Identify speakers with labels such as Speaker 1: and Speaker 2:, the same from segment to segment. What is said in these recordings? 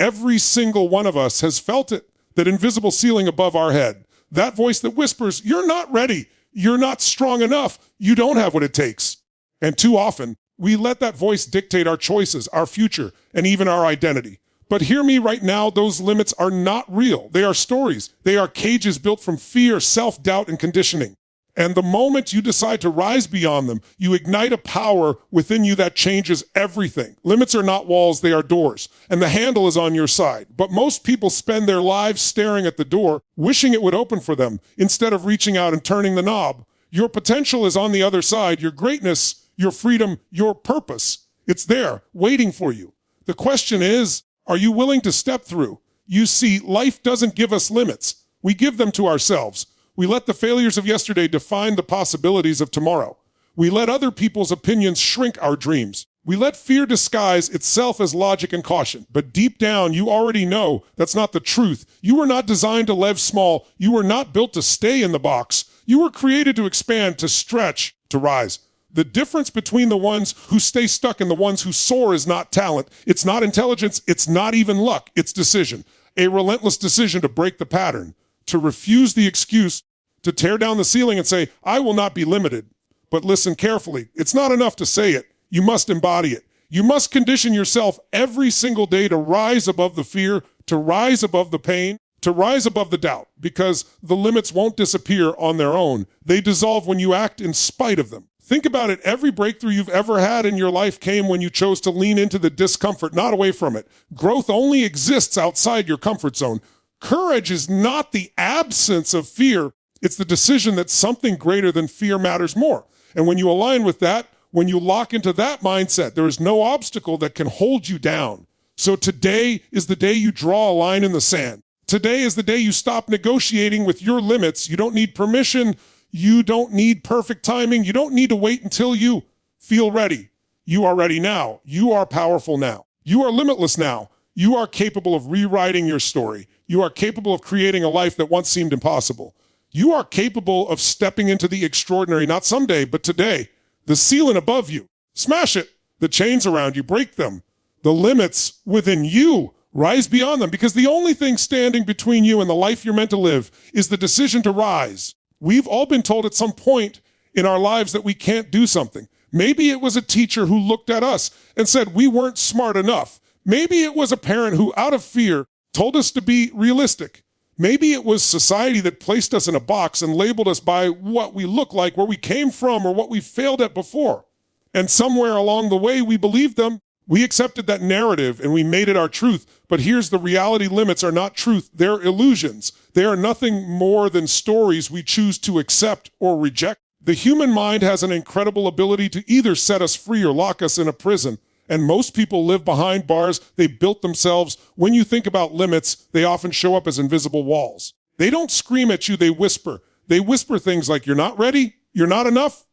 Speaker 1: Every single one of us has felt it, that invisible ceiling above our head. That voice that whispers, you're not ready, you're not strong enough, you don't have what it takes. And too often, we let that voice dictate our choices, our future, and even our identity. But hear me right now, those limits are not real. They are stories. They are cages built from fear, self-doubt, and conditioning. And the moment you decide to rise beyond them, you ignite a power within you that changes everything. Limits are not walls, they are doors. And the handle is on your side. But most people spend their lives staring at the door, wishing it would open for them, instead of reaching out and turning the knob. Your potential is on the other side. Your greatness, your freedom, your purpose. It's there, waiting for you. The question is, are you willing to step through? You see, life doesn't give us limits. We give them to ourselves. We let the failures of yesterday define the possibilities of tomorrow. We let other people's opinions shrink our dreams. We let fear disguise itself as logic and caution. But deep down, you already know that's not the truth. You were not designed to live small. You were not built to stay in the box. You were created to expand, to stretch, to rise. The difference between the ones who stay stuck and the ones who soar is not talent. It's not intelligence. It's not even luck. It's decision. A relentless decision to break the pattern, to refuse the excuse, to tear down the ceiling and say, I will not be limited. But listen carefully. It's not enough to say it. You must embody it. You must condition yourself every single day to rise above the fear, to rise above the pain, to rise above the doubt, because the limits won't disappear on their own. They dissolve when you act in spite of them. Think about it. Every breakthrough you've ever had in your life came when you chose to lean into the discomfort, not away from it. Growth only exists outside your comfort zone. Courage is not the absence of fear. It's the decision that something greater than fear matters more. And when you align with that, when you lock into that mindset, there is no obstacle that can hold you down. So today is the day you draw a line in the sand. Today is the day you stop negotiating with your limits. You don't need permission. You don't need perfect timing. You don't need to wait until you feel ready. You are ready now. You are powerful now. You are limitless now. You are capable of rewriting your story. You are capable of creating a life that once seemed impossible. You are capable of stepping into the extraordinary, not someday, but today. The ceiling above you, smash it. The chains around you, break them. The limits within you, rise beyond them, because the only thing standing between you and the life you're meant to live is the decision to rise. We've all been told at some point in our lives that we can't do something. Maybe it was a teacher who looked at us and said we weren't smart enough. Maybe it was a parent who, out of fear, told us to be realistic. Maybe it was society that placed us in a box and labeled us by what we look like, where we came from, or what we failed at before. And somewhere along the way, we believed them. We accepted that narrative and we made it our truth. But here's the reality: limits are not truth. They're illusions. They are nothing more than stories we choose to accept or reject. The human mind has an incredible ability to either set us free or lock us in a prison. And most people live behind bars they built themselves. When you think about limits, they often show up as invisible walls. They don't scream at you, they whisper. They whisper things like, you're not ready, you're not enough,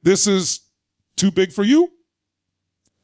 Speaker 1: this is too big for you.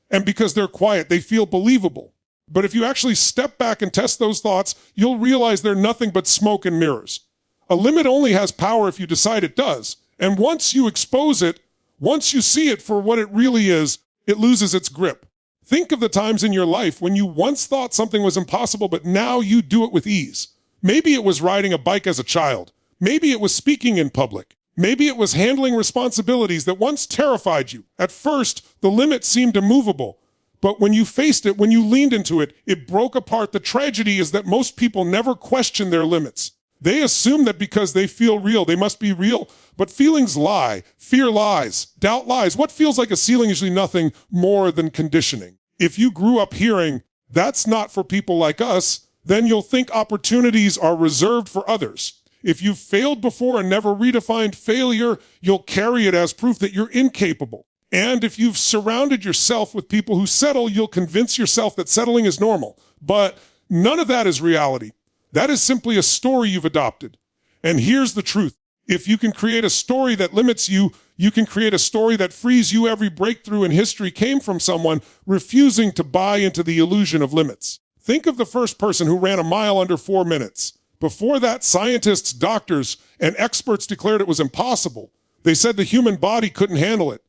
Speaker 1: And because they're quiet, they feel believable. But if you actually step back and test those thoughts, you'll realize they're nothing but smoke and mirrors. A limit only has power if you decide it does. And once you expose it, once you see it for what it really is, it loses its grip. Think of the times in your life when you once thought something was impossible, but now you do it with ease. Maybe it was riding a bike as a child. Maybe it was speaking in public. Maybe it was handling responsibilities that once terrified you. At first, the limit seemed immovable. But when you faced it, when you leaned into it, it broke apart. The tragedy is that most people never question their limits. They assume that because they feel real, they must be real. But feelings lie. Fear lies. Doubt lies. What feels like a ceiling is usually nothing more than conditioning. If you grew up hearing, that's not for people like us, then you'll think opportunities are reserved for others. If you've failed before and never redefined failure, you'll carry it as proof that you're incapable. And if you've surrounded yourself with people who settle, you'll convince yourself that settling is normal. But none of that is reality. That is simply a story you've adopted. And here's the truth. If you can create a story that limits you, you can create a story that frees you. Every breakthrough in history came from someone refusing to buy into the illusion of limits. Think of the first person who ran a mile under 4 minutes. Before that, scientists, doctors, and experts declared it was impossible. They said the human body couldn't handle it.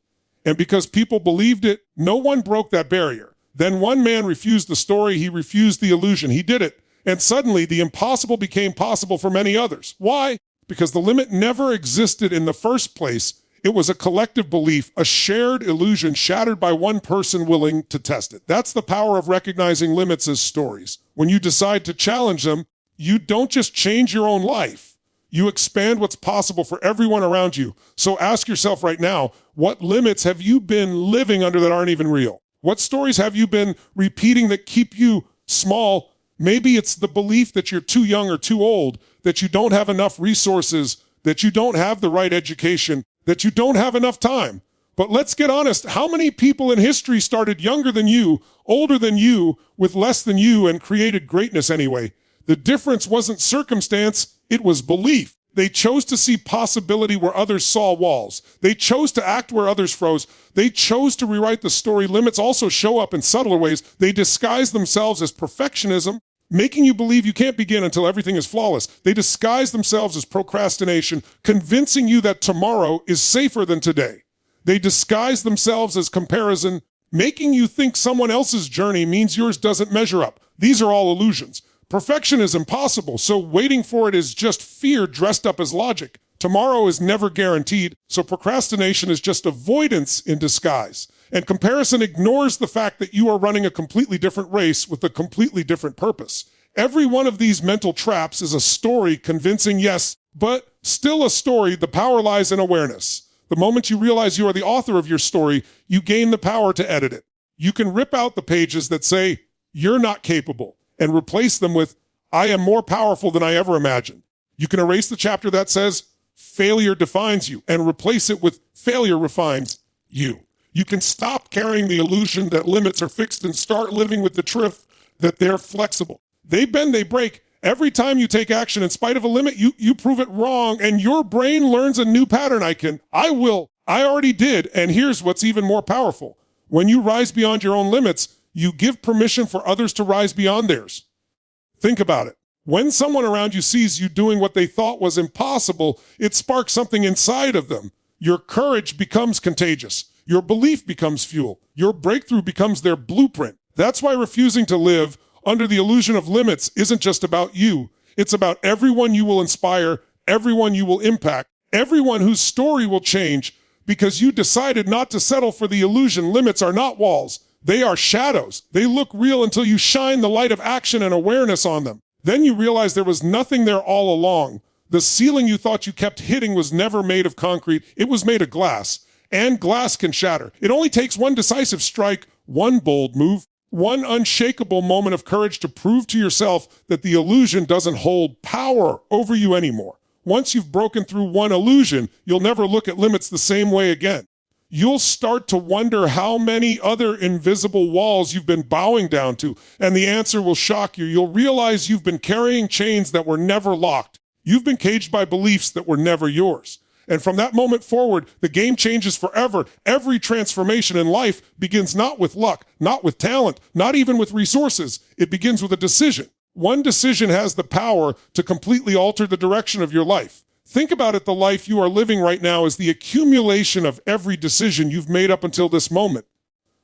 Speaker 1: And because people believed it, no one broke that barrier. Then one man refused the story, he refused the illusion, he did it. And suddenly the impossible became possible for many others. Why? Because the limit never existed in the first place. It was a collective belief, a shared illusion shattered by one person willing to test it. That's the power of recognizing limits as stories. When you decide to challenge them, you don't just change your own life. You expand what's possible for everyone around you. So ask yourself right now, what limits have you been living under that aren't even real? What stories have you been repeating that keep you small? Maybe it's the belief that you're too young or too old, that you don't have enough resources, that you don't have the right education, that you don't have enough time. But let's get honest, how many people in history started younger than you, older than you, with less than you, and created greatness anyway? The difference wasn't circumstance, it was belief. They chose to see possibility where others saw walls. They chose to act where others froze. They chose to rewrite the story. Limits also show up in subtler ways. They disguise themselves as perfectionism, making you believe you can't begin until everything is flawless. They disguise themselves as procrastination, convincing you that tomorrow is safer than today. They disguise themselves as comparison, making you think someone else's journey means yours doesn't measure up. These are all illusions. Perfection is impossible, so waiting for it is just fear dressed up as logic. Tomorrow is never guaranteed, so procrastination is just avoidance in disguise. And comparison ignores the fact that you are running a completely different race with a completely different purpose. Every one of these mental traps is a story convincing yes, but still a story. The power lies in awareness. The moment you realize you are the author of your story, you gain the power to edit it. You can rip out the pages that say, "You're not capable," and replace them with, "I am more powerful than I ever imagined." You can erase the chapter that says, "Failure defines you," and replace it with, "Failure refines you." You can stop carrying the illusion that limits are fixed and start living with the truth that they're flexible. They bend, they break. Every time you take action in spite of a limit, you prove it wrong, and your brain learns a new pattern. I already did, and here's what's even more powerful. When you rise beyond your own limits, you give permission for others to rise beyond theirs. Think about it. When someone around you sees you doing what they thought was impossible, it sparks something inside of them. Your courage becomes contagious. Your belief becomes fuel. Your breakthrough becomes their blueprint. That's why refusing to live under the illusion of limits isn't just about you. It's about everyone you will inspire, everyone you will impact, everyone whose story will change because you decided not to settle for the illusion. Limits are not walls. They are shadows. They look real until you shine the light of action and awareness on them. Then you realize there was nothing there all along. The ceiling you thought you kept hitting was never made of concrete. It was made of glass. And glass can shatter. It only takes one decisive strike, one bold move, one unshakable moment of courage to prove to yourself that the illusion doesn't hold power over you anymore. Once you've broken through one illusion, you'll never look at limits the same way again. You'll start to wonder how many other invisible walls you've been bowing down to, and the answer will shock you. You'll realize you've been carrying chains that were never locked. You've been caged by beliefs that were never yours. And from that moment forward, the game changes forever. Every transformation in life begins not with luck, not with talent, not even with resources. It begins with a decision. One decision has the power to completely alter the direction of your life. Think about it, the life you are living right now is the accumulation of every decision you've made up until this moment.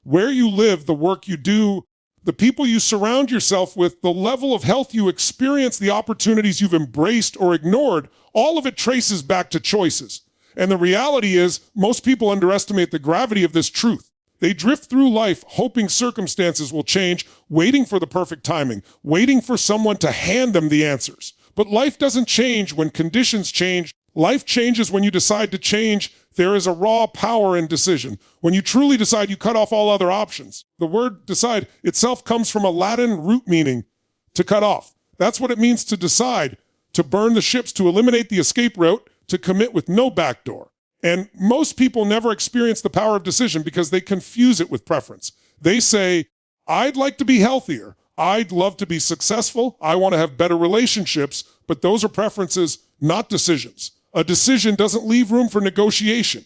Speaker 1: Where you live, the work you do, the people you surround yourself with, the level of health you experience, the opportunities you've embraced or ignored, all of it traces back to choices. And the reality is, most people underestimate the gravity of this truth. They drift through life hoping circumstances will change, waiting for the perfect timing, waiting for someone to hand them the answers. But life doesn't change when conditions change. Life changes when you decide to change. There is a raw power in decision. When you truly decide, you cut off all other options. The word decide itself comes from a Latin root meaning, to cut off. That's what it means to decide, to burn the ships, to eliminate the escape route, to commit with no backdoor. And most people never experience the power of decision because they confuse it with preference. They say, I'd like to be healthier. I'd love to be successful. I want to have better relationships, but those are preferences, not decisions. A decision doesn't leave room for negotiation.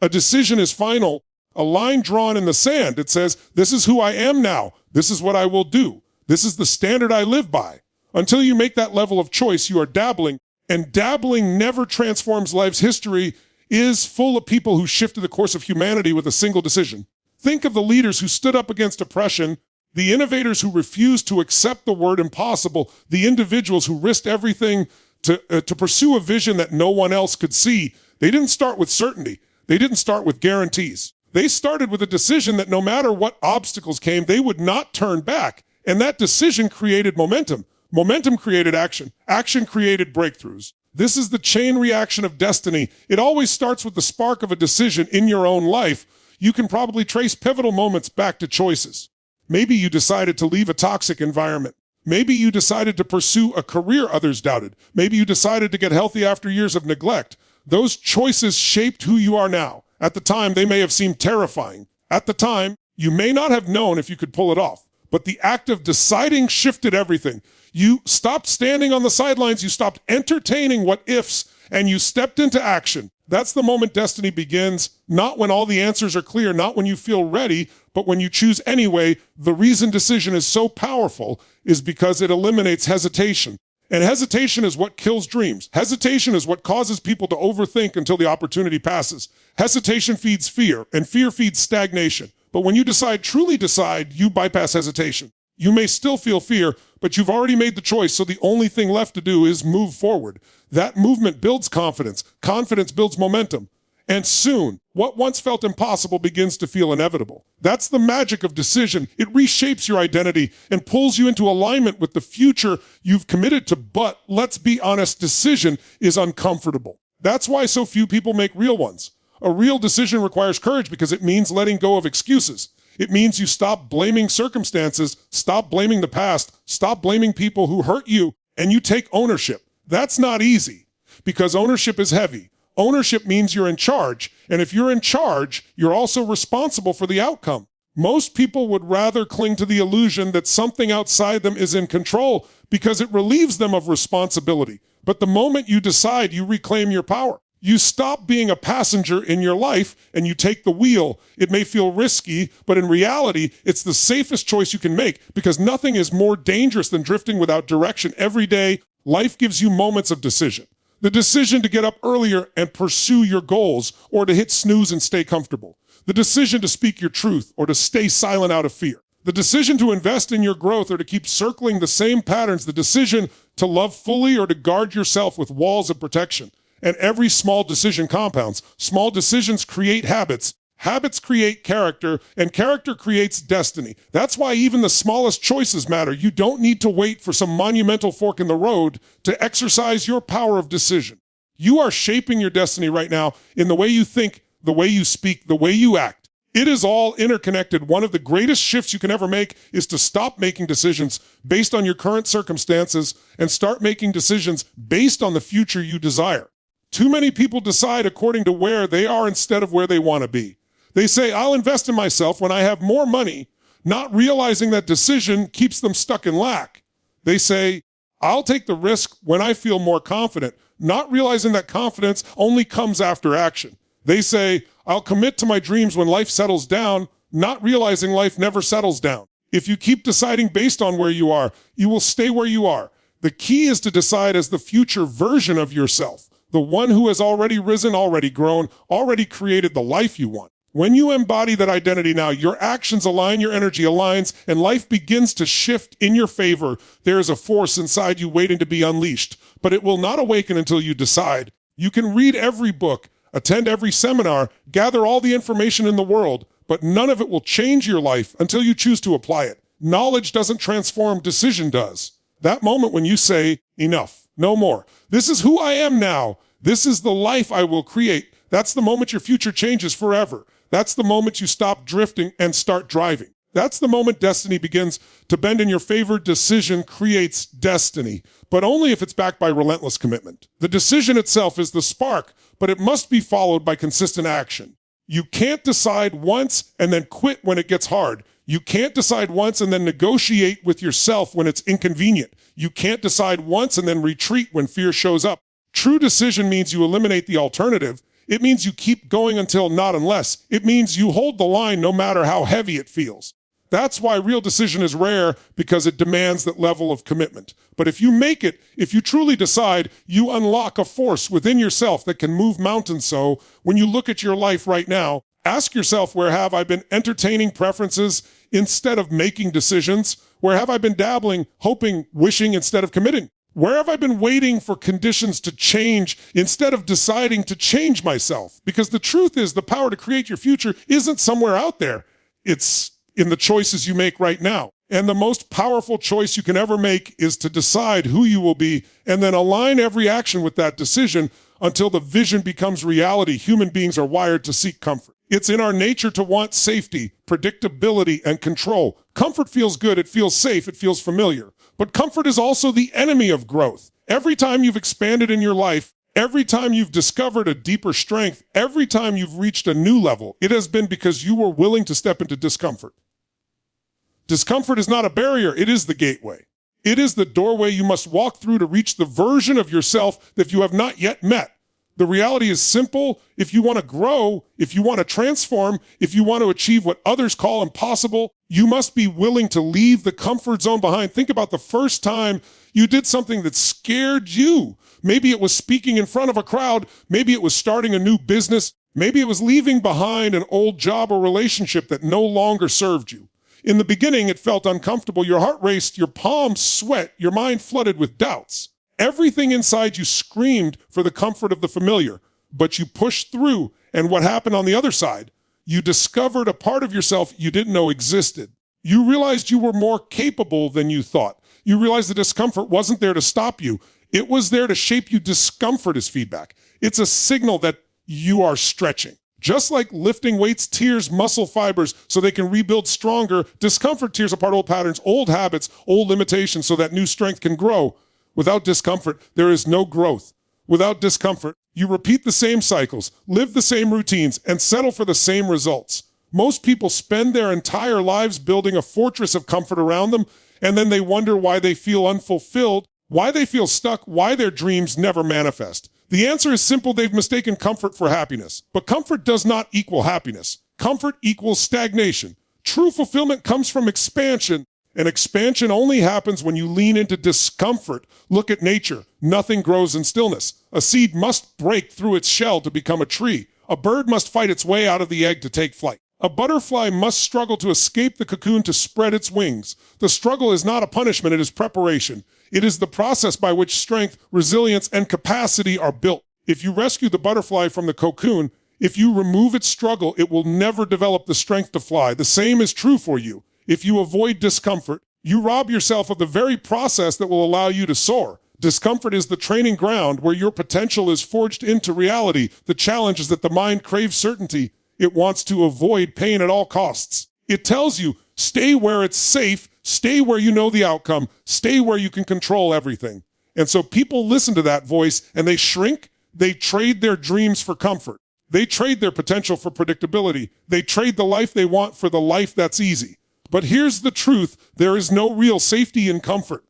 Speaker 1: A decision is final, a line drawn in the sand. It says, this is who I am now. This is what I will do. This is the standard I live by. Until you make that level of choice, you are dabbling, and dabbling never transforms life's history, is full of people who shifted the course of humanity with a single decision. Think of the leaders who stood up against oppression, The innovators who refused to accept the word impossible, the individuals who risked everything to pursue a vision that no one else could see, they didn't start with certainty. They didn't start with guarantees. They started with a decision that no matter what obstacles came, they would not turn back. And that decision created momentum. Momentum created action. Action created breakthroughs. This is the chain reaction of destiny. It always starts with the spark of a decision in your own life. You can probably trace pivotal moments back to choices. Maybe you decided to leave a toxic environment. Maybe you decided to pursue a career others doubted. Maybe you decided to get healthy after years of neglect. Those choices shaped who you are now. At the time, they may have seemed terrifying. At the time, you may not have known if you could pull it off. But the act of deciding shifted everything. You stopped standing on the sidelines, you stopped entertaining what ifs, and you stepped into action. That's the moment destiny begins, not when all the answers are clear, not when you feel ready, but when you choose anyway. The reason decision is so powerful is because it eliminates hesitation. And hesitation is what kills dreams. Hesitation is what causes people to overthink until the opportunity passes. Hesitation feeds fear, and fear feeds stagnation. But when you truly decide, you bypass hesitation. You may still feel fear, but you've already made the choice, so the only thing left to do is move forward. That movement builds confidence. Confidence builds momentum. And soon, what once felt impossible begins to feel inevitable. That's the magic of decision. It reshapes your identity and pulls you into alignment with the future you've committed to. But let's be honest, decision is uncomfortable. That's why so few people make real ones. A real decision requires courage because it means letting go of excuses. It means you stop blaming circumstances, stop blaming the past, stop blaming people who hurt you, and you take ownership. That's not easy because ownership is heavy. Ownership means you're in charge, and if you're in charge, you're also responsible for the outcome. Most people would rather cling to the illusion that something outside them is in control because it relieves them of responsibility. But the moment you decide, you reclaim your power. You stop being a passenger in your life and you take the wheel. It may feel risky, but in reality, it's the safest choice you can make because nothing is more dangerous than drifting without direction. Every day, life gives you moments of decision. The decision to get up earlier and pursue your goals, or to hit snooze and stay comfortable. The decision to speak your truth, or to stay silent out of fear. The decision to invest in your growth, or to keep circling the same patterns. The decision to love fully, or to guard yourself with walls of protection. And every small decision compounds. Small decisions create habits. Habits create character, and character creates destiny. That's why even the smallest choices matter. You don't need to wait for some monumental fork in the road to exercise your power of decision. You are shaping your destiny right now in the way you think, the way you speak, the way you act. It is all interconnected. One of the greatest shifts you can ever make is to stop making decisions based on your current circumstances and start making decisions based on the future you desire. Too many people decide according to where they are instead of where they want to be. They say, I'll invest in myself when I have more money, not realizing that decision keeps them stuck in lack. They say, I'll take the risk when I feel more confident, not realizing that confidence only comes after action. They say, I'll commit to my dreams when life settles down, not realizing life never settles down. If you keep deciding based on where you are, you will stay where you are. The key is to decide as the future version of yourself, the one who has already risen, already grown, already created the life you want. When you embody that identity now, your actions align, your energy aligns, and life begins to shift in your favor. There is a force inside you waiting to be unleashed, but it will not awaken until you decide. You can read every book, attend every seminar, gather all the information in the world, but none of it will change your life until you choose to apply it. Knowledge doesn't transform, decision does. That moment when you say, enough, no more. This is who I am now. This is the life I will create. That's the moment your future changes forever. That's the moment you stop drifting and start driving. That's the moment destiny begins to bend in your favor. Decision creates destiny, but only if it's backed by relentless commitment. The decision itself is the spark, but it must be followed by consistent action. You can't decide once and then quit when it gets hard. You can't decide once and then negotiate with yourself when it's inconvenient. You can't decide once and then retreat when fear shows up. True decision means you eliminate the alternative. It means you keep going until not unless. It means you hold the line no matter how heavy it feels. That's why real decision is rare, because it demands that level of commitment. But if you make it, if you truly decide, you unlock a force within yourself that can move mountains. So when you look at your life right now, ask yourself, where have I been entertaining preferences instead of making decisions? Where have I been dabbling, hoping, wishing instead of committing? Where have I been waiting for conditions to change instead of deciding to change myself? Because the truth is, the power to create your future isn't somewhere out there. It's in the choices you make right now. And the most powerful choice you can ever make is to decide who you will be and then align every action with that decision until the vision becomes reality. Human beings are wired to seek comfort. It's in our nature to want safety, predictability, and control. Comfort feels good, it feels safe, it feels familiar. But comfort is also the enemy of growth. Every time you've expanded in your life, every time you've discovered a deeper strength, every time you've reached a new level, it has been because you were willing to step into discomfort. Discomfort is not a barrier, it is the gateway. It is the doorway you must walk through to reach the version of yourself that you have not yet met. The reality is simple. If you want to grow, if you want to transform, if you want to achieve what others call impossible, you must be willing to leave the comfort zone behind. Think about the first time you did something that scared you. Maybe it was speaking in front of a crowd. Maybe it was starting a new business. Maybe it was leaving behind an old job or relationship that no longer served you. In the beginning, it felt uncomfortable. Your heart raced, your palms sweat, your mind flooded with doubts. Everything inside you screamed for the comfort of the familiar, but you pushed through, and what happened on the other side? You discovered a part of yourself you didn't know existed. You realized you were more capable than you thought. You realized the discomfort wasn't there to stop you. It was there to shape you. Discomfort is feedback. It's a signal that you are stretching. Just like lifting weights tears muscle fibers so they can rebuild stronger, discomfort tears apart old patterns, old habits, old limitations so that new strength can grow. Without discomfort, there is no growth. Without discomfort, you repeat the same cycles, live the same routines, and settle for the same results. Most people spend their entire lives building a fortress of comfort around them, and then they wonder why they feel unfulfilled, why they feel stuck, why their dreams never manifest. The answer is simple. They've mistaken comfort for happiness. But comfort does not equal happiness. Comfort equals stagnation. True fulfillment comes from expansion. And expansion only happens when you lean into discomfort. Look at nature. Nothing grows in stillness. A seed must break through its shell to become a tree. A bird must fight its way out of the egg to take flight. A butterfly must struggle to escape the cocoon to spread its wings. The struggle is not a punishment, it is preparation. It is the process by which strength, resilience, and capacity are built. If you rescue the butterfly from the cocoon, if you remove its struggle, it will never develop the strength to fly. The same is true for you. If you avoid discomfort, you rob yourself of the very process that will allow you to soar. Discomfort is the training ground where your potential is forged into reality. The challenge is that the mind craves certainty. It wants to avoid pain at all costs. It tells you, stay where it's safe, stay where you know the outcome, stay where you can control everything. And so people listen to that voice and they shrink. They trade their dreams for comfort. They trade their potential for predictability. They trade the life they want for the life that's easy. But here's the truth. There is no real safety in comfort.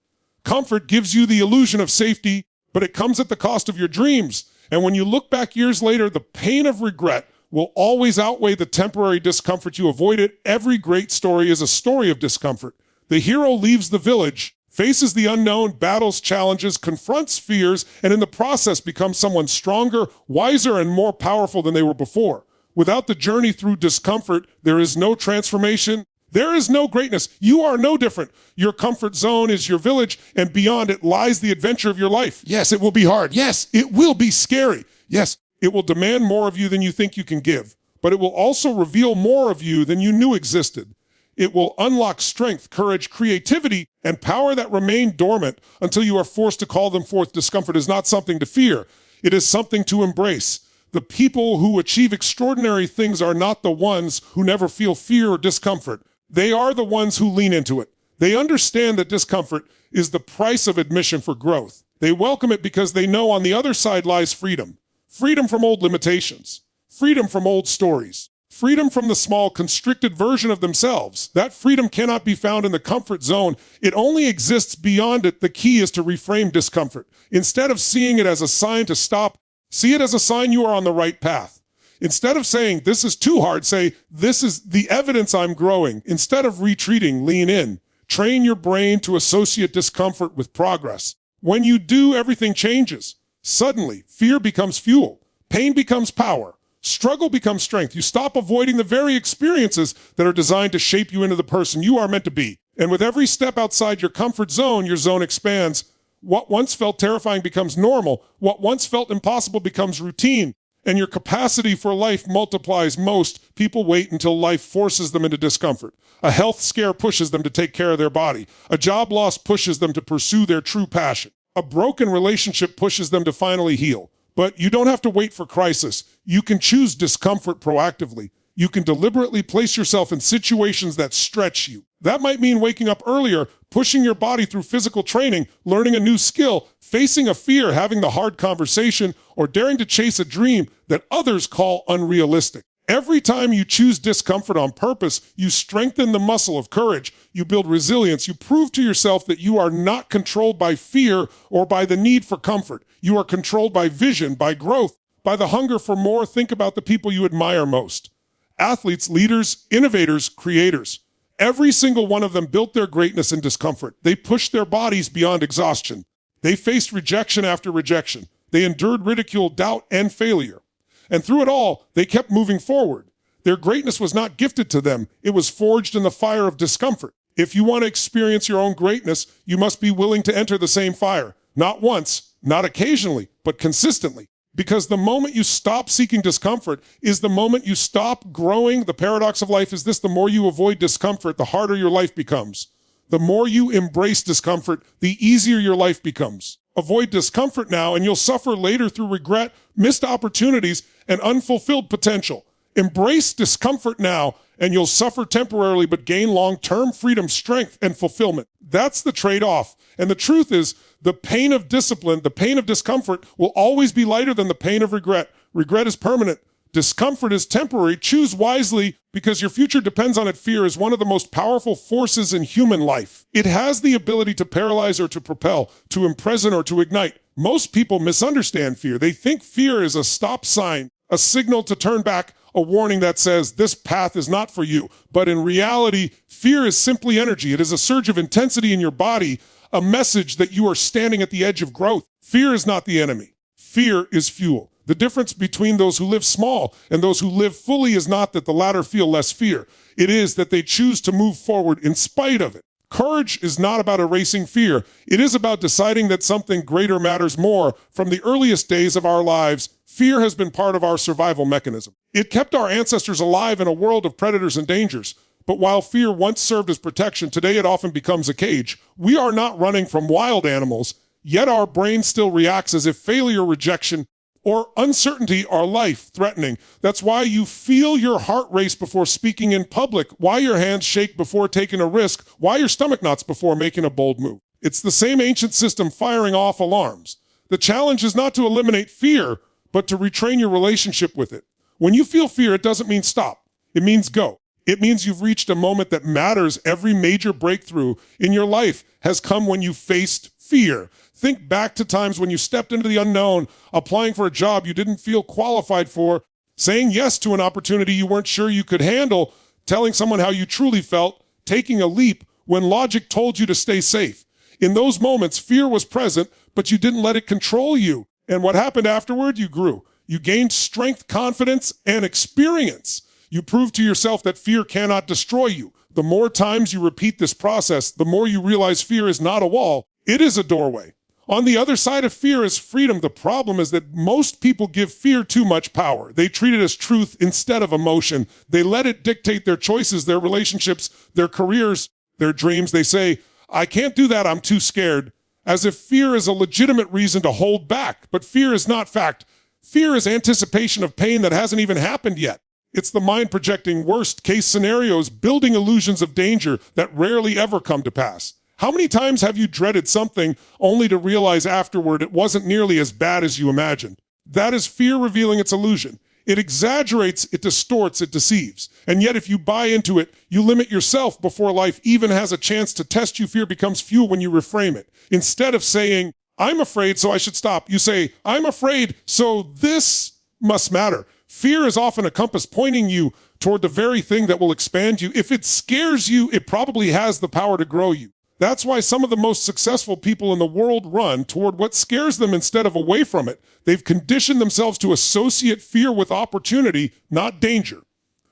Speaker 1: Comfort gives you the illusion of safety, but it comes at the cost of your dreams. And when you look back years later, the pain of regret will always outweigh the temporary discomfort you avoided. Every great story is a story of discomfort. The hero leaves the village, faces the unknown, battles challenges, confronts fears, and in the process becomes someone stronger, wiser, and more powerful than they were before. Without the journey through discomfort, there is no transformation. There is no greatness. You are no different. Your comfort zone is your village, and beyond it lies the adventure of your life. Yes, it will be hard. Yes, it will be scary. Yes, it will demand more of you than you think you can give, but it will also reveal more of you than you knew existed. It will unlock strength, courage, creativity, and power that remain dormant until you are forced to call them forth. Discomfort is not something to fear. It is something to embrace. The people who achieve extraordinary things are not the ones who never feel fear or discomfort. They are the ones who lean into it. They understand that discomfort is the price of admission for growth. They welcome it because they know on the other side lies freedom. Freedom from old limitations. Freedom from old stories. Freedom from the small, constricted version of themselves. That freedom cannot be found in the comfort zone. It only exists beyond it. The key is to reframe discomfort. Instead of seeing it as a sign to stop, see it as a sign you are on the right path. Instead of saying, this is too hard, say, this is the evidence I'm growing. Instead of retreating, lean in. Train your brain to associate discomfort with progress. When you do, everything changes. Suddenly, fear becomes fuel. Pain becomes power. Struggle becomes strength. You stop avoiding the very experiences that are designed to shape you into the person you are meant to be. And with every step outside your comfort zone, your zone expands. What once felt terrifying becomes normal. What once felt impossible becomes routine. And your capacity for life multiplies. Most people wait until life forces them into discomfort. A health scare pushes them to take care of their body. A job loss pushes them to pursue their true passion. A broken relationship pushes them to finally heal. But you don't have to wait for crisis. You can choose discomfort proactively. You can deliberately place yourself in situations that stretch you. That might mean waking up earlier, pushing your body through physical training, learning a new skill, facing a fear, having the hard conversation, or daring to chase a dream that others call unrealistic. Every time you choose discomfort on purpose, you strengthen the muscle of courage, you build resilience, you prove to yourself that you are not controlled by fear or by the need for comfort. You are controlled by vision, by growth, by the hunger for more. Think about the people you admire most. Athletes, leaders, innovators, creators. Every single one of them built their greatness in discomfort. They pushed their bodies beyond exhaustion. They faced rejection after rejection. They endured ridicule, doubt, and failure. And through it all, they kept moving forward. Their greatness was not gifted to them. It was forged in the fire of discomfort. If you want to experience your own greatness, you must be willing to enter the same fire. Not once, not occasionally, but consistently. Because the moment you stop seeking discomfort is the moment you stop growing. The paradox of life is this: the more you avoid discomfort, the harder your life becomes. The more you embrace discomfort, the easier your life becomes. Avoid discomfort now, and you'll suffer later through regret, missed opportunities, and unfulfilled potential. Embrace discomfort now, and you'll suffer temporarily but gain long-term freedom, strength, and fulfillment. That's the trade-off. And the truth is, the pain of discipline, the pain of discomfort, will always be lighter than the pain of regret. Regret is permanent. Discomfort is temporary. Choose wisely, because your future depends on it. Fear is one of the most powerful forces in human life. It has the ability to paralyze or to propel, to imprison or to ignite. Most people misunderstand fear. They think fear is a stop sign, a signal to turn back, a warning that says this path is not for you. But in reality, fear is simply energy. It is a surge of intensity in your body, a message that you are standing at the edge of growth. Fear is not the enemy. Fear is fuel. The difference between those who live small and those who live fully is not that the latter feel less fear. It is that they choose to move forward in spite of it. Courage is not about erasing fear. It is about deciding that something greater matters more. From the earliest days of our lives, fear has been part of our survival mechanism. It kept our ancestors alive in a world of predators and dangers. But while fear once served as protection, today it often becomes a cage. We are not running from wild animals, yet our brain still reacts as if failure, rejection, or uncertainty are life-threatening. That's why you feel your heart race before speaking in public, why your hands shake before taking a risk, why your stomach knots before making a bold move. It's the same ancient system firing off alarms. The challenge is not to eliminate fear, but to retrain your relationship with it. When you feel fear, it doesn't mean stop. It means go. It means you've reached a moment that matters. Every major breakthrough in your life has come when you faced fear. Think back to times when you stepped into the unknown, applying for a job you didn't feel qualified for, saying yes to an opportunity you weren't sure you could handle, telling someone how you truly felt, taking a leap when logic told you to stay safe. In those moments, fear was present, but you didn't let it control you. And what happened afterward? You grew. You gained strength, confidence, and experience. You proved to yourself that fear cannot destroy you. The more times you repeat this process, the more you realize fear is not a wall, it is a doorway. On the other side of fear is freedom. The problem is that most people give fear too much power. They treat it as truth instead of emotion. They let it dictate their choices, their relationships, their careers, their dreams. They say, I can't do that, I'm too scared, as if fear is a legitimate reason to hold back. But fear is not fact. Fear is anticipation of pain that hasn't even happened yet. It's the mind projecting worst-case scenarios, building illusions of danger that rarely ever come to pass. How many times have you dreaded something only to realize afterward it wasn't nearly as bad as you imagined? That is fear revealing its illusion. It exaggerates, it distorts, it deceives. And yet if you buy into it, you limit yourself before life even has a chance to test you. Fear becomes fuel when you reframe it. Instead of saying, I'm afraid, so I should stop, you say, I'm afraid, so this must matter. Fear is often a compass pointing you toward the very thing that will expand you. If it scares you, it probably has the power to grow you. That's why some of the most successful people in the world run toward what scares them instead of away from it. They've conditioned themselves to associate fear with opportunity, not danger.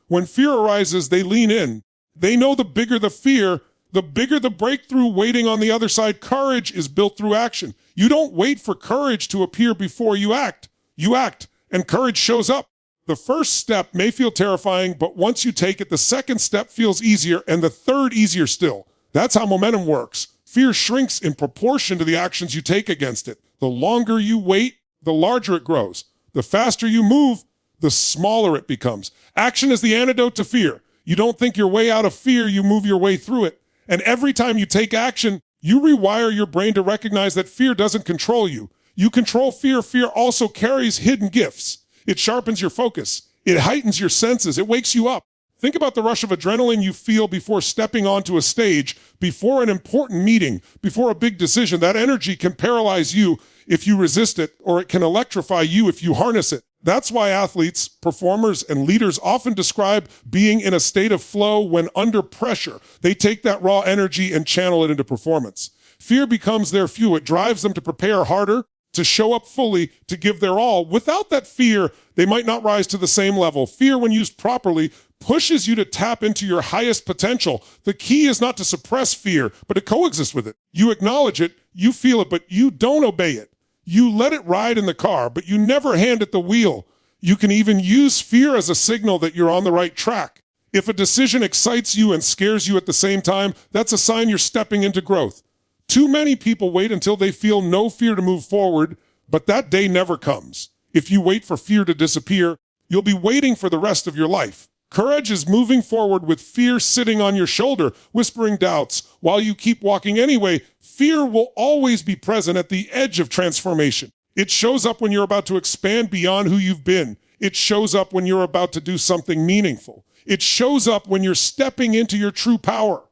Speaker 1: When fear arises, they lean in. They know the bigger the fear, the bigger the breakthrough waiting on the other side. Courage is built through action. You don't wait for courage to appear before you act. You act, and courage shows up. The first step may feel terrifying, but once you take it, the second step feels easier, and the third easier still. That's how momentum works. Fear shrinks in proportion to the actions you take against it. The longer you wait, the larger it grows. The faster you move, the smaller it becomes. Action is the antidote to fear. You don't think your way out of fear, you move your way through it. And every time you take action, you rewire your brain to recognize that fear doesn't control you. You control fear. Fear also carries hidden gifts. It sharpens your focus. It heightens your senses. It wakes you up. Think about the rush of adrenaline you feel before stepping onto a stage, before an important meeting, before a big decision. That energy can paralyze you if you resist it, or it can electrify you if you harness it. That's why athletes, performers, and leaders often describe being in a state of flow when under pressure. They take that raw energy and channel it into performance. Fear becomes their fuel. It drives them to prepare harder, to show up fully, to give their all. Without that fear, they might not rise to the same level. Fear, when used properly, pushes you to tap into your highest potential. The key is not to suppress fear, but to coexist with it. You acknowledge it, you feel it, but you don't obey it. You let it ride in the car, but you never hand it the wheel. You can even use fear as a signal that you're on the right track. If a decision excites you and scares you at the same time, that's a sign you're stepping into growth. Too many people wait until they feel no fear to move forward, but that day never comes. If you wait for fear to disappear, you'll be waiting for the rest of your life. Courage is moving forward with fear sitting on your shoulder, whispering doubts. While you keep walking anyway, fear will always be present at the edge of transformation. It shows up when you're about to expand beyond who you've been. It shows up when you're about to do something meaningful. It shows up when you're stepping into your true power.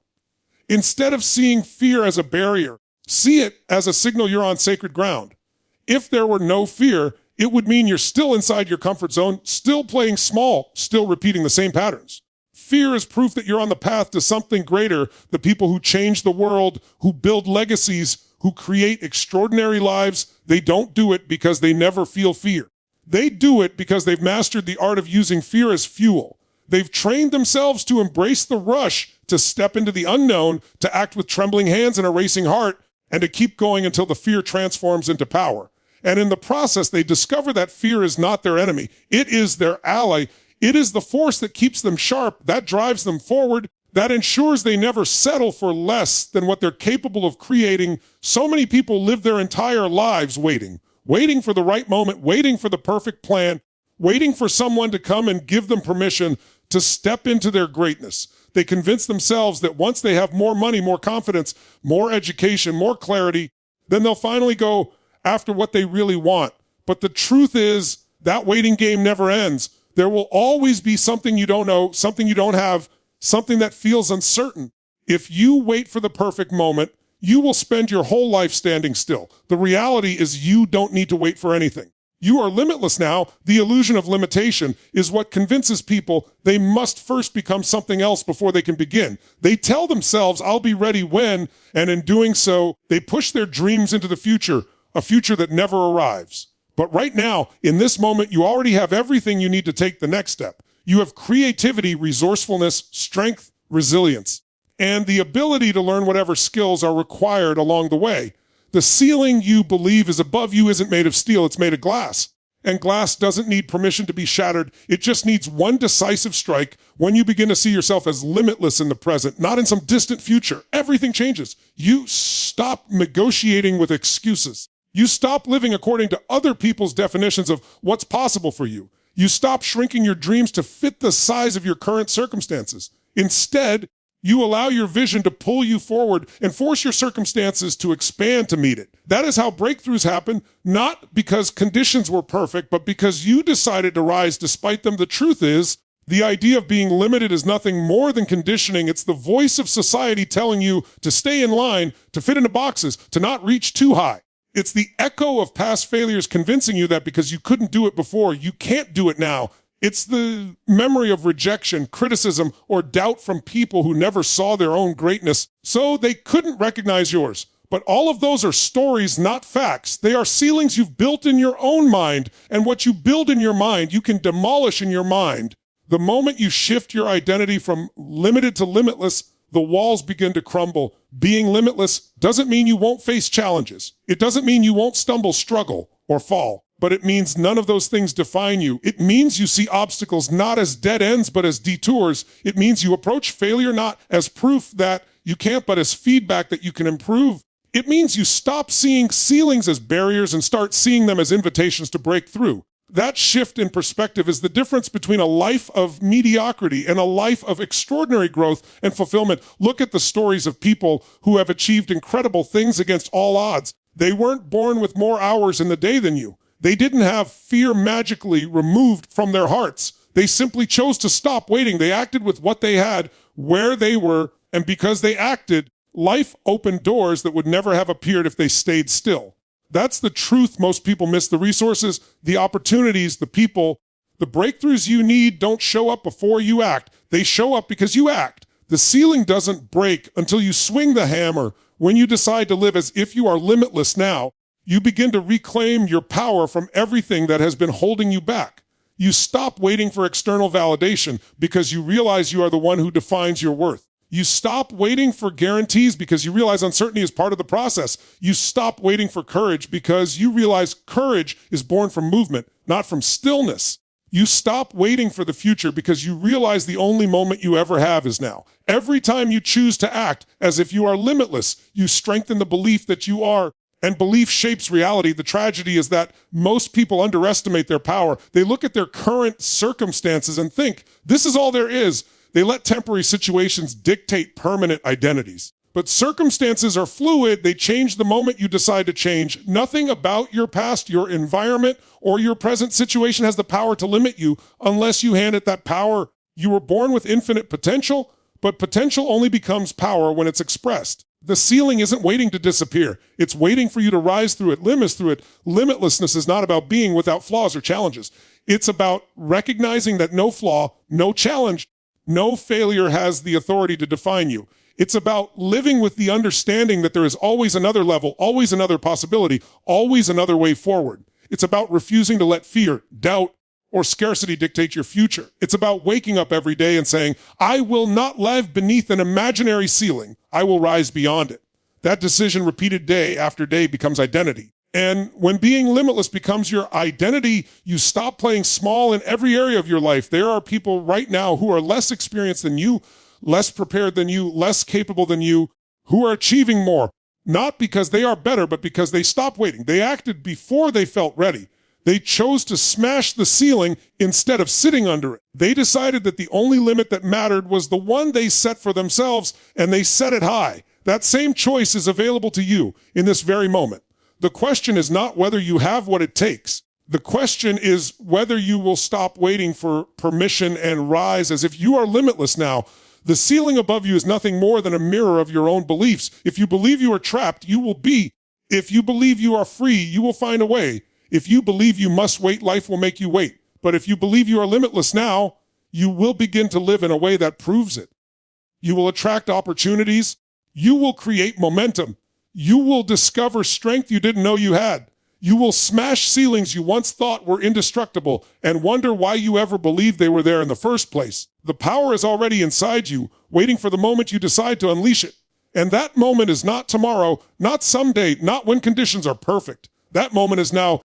Speaker 1: Instead of seeing fear as a barrier, see it as a signal you're on sacred ground. If there were no fear, it would mean you're still inside your comfort zone, still playing small, still repeating the same patterns. Fear is proof that you're on the path to something greater. The people who change the world, who build legacies, who create extraordinary lives, they don't do it because they never feel fear. They do it because they've mastered the art of using fear as fuel. They've trained themselves to embrace the rush, to step into the unknown, to act with trembling hands and a racing heart, and to keep going until the fear transforms into power. And in the process, they discover that fear is not their enemy. It is their ally. It is the force that keeps them sharp, that drives them forward, that ensures they never settle for less than what they're capable of creating. So many people live their entire lives waiting for the right moment, waiting for the perfect plan, waiting for someone to come and give them permission to step into their greatness. They convince themselves that once they have more money, more confidence, more education, more clarity, then they'll finally go after what they really want. But the truth is that waiting game never ends. There will always be something you don't know, something you don't have, something that feels uncertain. If you wait for the perfect moment, you will spend your whole life standing still. The reality is you don't need to wait for anything. You are limitless now. The illusion of limitation is what convinces people they must first become something else before they can begin. They tell themselves, I'll be ready when, and in doing so, they push their dreams into the future, a future that never arrives. But right now, in this moment, you already have everything you need to take the next step. You have creativity, resourcefulness, strength, resilience, and the ability to learn whatever skills are required along the way. The ceiling you believe is above you isn't made of steel, it's made of glass. And glass doesn't need permission to be shattered. It just needs one decisive strike. When you begin to see yourself as limitless in the present, not in some distant future, everything changes. You stop negotiating with excuses. You stop living according to other people's definitions of what's possible for you. You stop shrinking your dreams to fit the size of your current circumstances. Instead, you allow your vision to pull you forward and force your circumstances to expand to meet it. That is how breakthroughs happen, not because conditions were perfect, but because you decided to rise despite them. The truth is, the idea of being limited is nothing more than conditioning. It's the voice of society telling you to stay in line, to fit into boxes, to not reach too high. It's the echo of past failures convincing you that because you couldn't do it before, you can't do it now. It's the memory of rejection, criticism, or doubt from people who never saw their own greatness, so they couldn't recognize yours. But all of those are stories, not facts. They are ceilings you've built in your own mind, and what you build in your mind, you can demolish in your mind. The moment you shift your identity from limited to limitless, the walls begin to crumble. Being limitless doesn't mean you won't face challenges. It doesn't mean you won't stumble, struggle, or fall. But it means none of those things define you. It means you see obstacles not as dead ends, but as detours. It means you approach failure not as proof that you can't, but as feedback that you can improve. It means you stop seeing ceilings as barriers and start seeing them as invitations to break through. That shift in perspective is the difference between a life of mediocrity and a life of extraordinary growth and fulfillment. Look at the stories of people who have achieved incredible things against all odds. They weren't born with more hours in the day than you. They didn't have fear magically removed from their hearts. They simply chose to stop waiting. They acted with what they had, where they were, and because they acted, life opened doors that would never have appeared if they stayed still. That's the truth most people miss. The resources, the opportunities, the people, the breakthroughs you need don't show up before you act. They show up because you act. The ceiling doesn't break until you swing the hammer. When you decide to live as if you are limitless now, you begin to reclaim your power from everything that has been holding you back. You stop waiting for external validation because you realize you are the one who defines your worth. You stop waiting for guarantees because you realize uncertainty is part of the process. You stop waiting for courage because you realize courage is born from movement, not from stillness. You stop waiting for the future because you realize the only moment you ever have is now. Every time you choose to act as if you are limitless, you strengthen the belief that you are. And belief shapes reality. The tragedy is that most people underestimate their power. They look at their current circumstances and think, this is all there is. They let temporary situations dictate permanent identities. But circumstances are fluid. They change the moment you decide to change. Nothing about your past, your environment, or your present situation has the power to limit you unless you hand it that power. You were born with infinite potential, but potential only becomes power when it's expressed. The ceiling isn't waiting to disappear. It's waiting for you to rise through it, limits through it. Limitlessness is not about being without flaws or challenges. It's about recognizing that no flaw, no challenge, no failure has the authority to define you. It's about living with the understanding that there is always another level, always another possibility, always another way forward. It's about refusing to let fear, doubt, or scarcity dictate your future. It's about waking up every day and saying, I will not live beneath an imaginary ceiling. I will rise beyond it. That decision repeated day after day becomes identity. And when being limitless becomes your identity, you stop playing small in every area of your life. There are people right now who are less experienced than you, less prepared than you, less capable than you, who are achieving more, not because they are better, but because they stopped waiting. They acted before they felt ready. They chose to smash the ceiling instead of sitting under it. They decided that the only limit that mattered was the one they set for themselves, and they set it high. That same choice is available to you in this very moment. The question is not whether you have what it takes. The question is whether you will stop waiting for permission and rise as if you are limitless now. The ceiling above you is nothing more than a mirror of your own beliefs. If you believe you are trapped, you will be. If you believe you are free, you will find a way. If you believe you must wait, life will make you wait. But if you believe you are limitless now, you will begin to live in a way that proves it. You will attract opportunities. You will create momentum. You will discover strength you didn't know you had. You will smash ceilings you once thought were indestructible and wonder why you ever believed they were there in the first place. The power is already inside you, waiting for the moment you decide to unleash it. And that moment is not tomorrow, not someday, not when conditions are perfect. That moment is now.